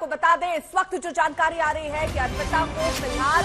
आपको बता दें, इस वक्त जो जानकारी आ रही है कि अर्पिता को फिलहाल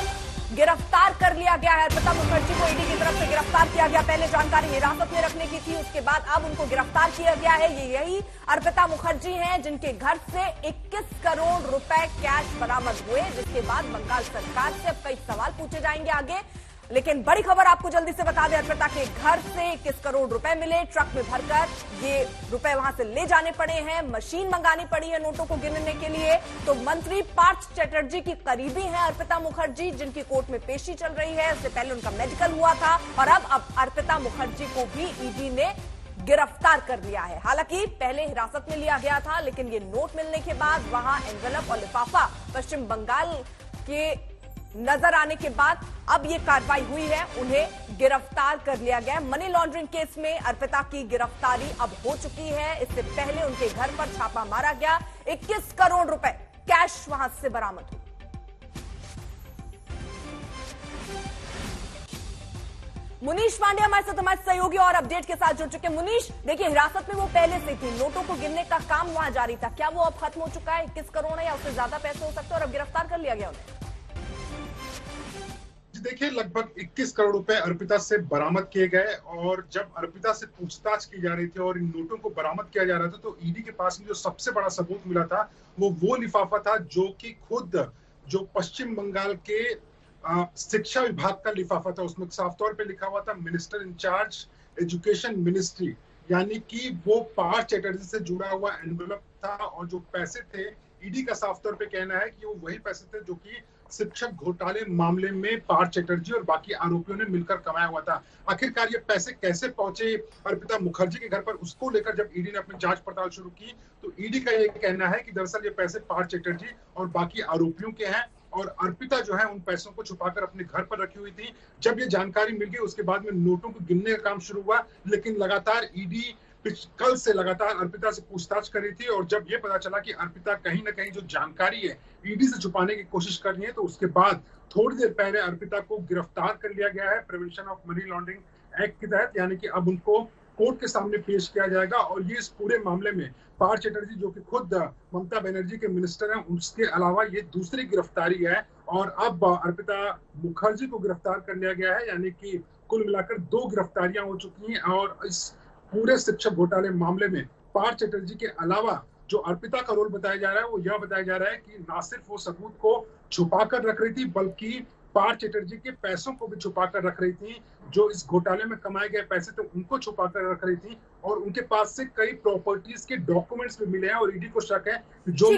गिरफ्तार कर लिया गया है। अर्पिता मुखर्जी को ईडी की तरफ से गिरफ्तार किया गया। पहले जानकारी हिरासत में रखने की थी, उसके बाद अब उनको गिरफ्तार किया गया है। ये यही अर्पिता मुखर्जी हैं जिनके घर से 21 करोड़ रुपए कैश बरामद हुए, जिसके बाद बंगाल सरकार से अब कई सवाल पूछे जाएंगे आगे। लेकिन बड़ी खबर आपको जल्दी से बता दें, अर्पिता के घर से 21 करोड़ रुपए मिले। ट्रक में भरकर ये रुपए वहां से ले जाने पड़े हैं। मशीन मंगानी पड़ी है नोटों को गिनने के लिए। तो मंत्री पार्थ चैटर्जी की करीबी हैं अर्पिता मुखर्जी, जिनकी कोर्ट में पेशी चल रही है। इससे पहले उनका मेडिकल हुआ था और अब अर्पिता मुखर्जी को भी ईडी ने गिरफ्तार कर लिया है। हालांकि पहले हिरासत में लिया गया था, लेकिन ये नोट मिलने के बाद वहां एनवेलप और लिफाफा पश्चिम बंगाल के नजर आने के बाद अब ये कार्रवाई हुई है, उन्हें गिरफ्तार कर लिया गया। मनी लॉन्ड्रिंग केस में अर्पिता की गिरफ्तारी अब हो चुकी है। इससे पहले उनके घर पर छापा मारा गया, 21 करोड़ रुपए कैश वहां से बरामद हुई। मुनीश पांडे हमारे साथ, हमारे सहयोगी और अपडेट के साथ जुड़ चुके हैं। मुनीश, देखिए हिरासत में वो पहले से थी, नोटों को गिनने का काम वहां जारी था, क्या वो अब खत्म हो चुका है? 21 करोड़ है या उससे ज्यादा पैसे हो सकते हैं और अब गिरफ्तार कर लिया गया उन्हें? देखिए, लगभग 21 करोड़ रुपए अर्पिता से बरामद किए गए और जब अर्पिता से पूछताछ की जा रही थी और इन नोटों को बरामद किया जा रहा था, तो ईडी के पास में जो सबसे बड़ा सबूत मिला था वो लिफाफा था, जो कि खुद जो पश्चिम बंगाल के शिक्षा विभाग का लिफाफा था। उसमें साफ तौर पे लिखा हुआ था मिनिस्टर इंचार्ज एजुकेशन मिनिस्ट्री, यानी कि वो पार्थ चैटर्जी से जुड़ा हुआ एनवेलप था। और जो पैसे थे, ईडी का साफ तौर पे कहना है कि वो वही पैसे थे जो कि शिक्षक घोटाले मामले में पार्थ चैटर्जी और बाकी आरोपियों ने मिलकर कमाया हुआ था। आखिरकार ये पैसे कैसे पहुंचे अर्पिता मुखर्जी के घर पर, उसको लेकर जब ईडी ने अपनी जांच पड़ताल शुरू की, तो ईडी का ये कहना है कि दरअसल ये पैसे पार्थ चैटर्जी और बाकी आरोपियों के हैं और अर्पिता जो है उन पैसों को छुपाकर अपने घर पर रखी हुई थी। जब ये जानकारी मिल गई, उसके बाद में नोटों को गिनने का काम शुरू हुआ, लेकिन लगातार ईडी कल से लगातार अर्पिता से पूछताछ कर रही थी। और जब ये पता चला कि अर्पिता कहीं ना कहीं जो जानकारी है ईडी से छुपाने की कोशिश कर रही है, तो उसके बाद थोड़ी देर पहले अर्पिता को गिरफ्तार कर लिया गया है prevention of money laundering act के तहत। यानी कि अब उनको कोर्ट के सामने पेश किया जाएगा और ये इस पूरे मामले में पार्थ चैटर्जी, जो कि खुद ममता बनर्जी के मिनिस्टर हैं, उसके अलावा ये दूसरी गिरफ्तारी है। और अब अर्पिता मुखर्जी को गिरफ्तार कर लिया गया है, यानी कि कुल मिलाकर 2 गिरफ्तारियां हो चुकी हैं। और इस पूरे शिक्षक घोटाले मामले में पार्थ चैटर्जी के अलावा जो अर्पिता का रोल बताया जा रहा है, वो यह बताया जा रहा है कि ना सिर्फ वो सबूत को छुपा कर रख रही थी, बल्कि पार्थ चैटर्जी के पैसों को भी छुपा कर रख रही थी। जो इस घोटाले में कमाए गए पैसे थे, उनको छुपा कर रख रही थी। और उनके पास से कई प्रॉपर्टीज के डॉक्यूमेंट्स भी मिले हैं और ईडी को शक है कि जो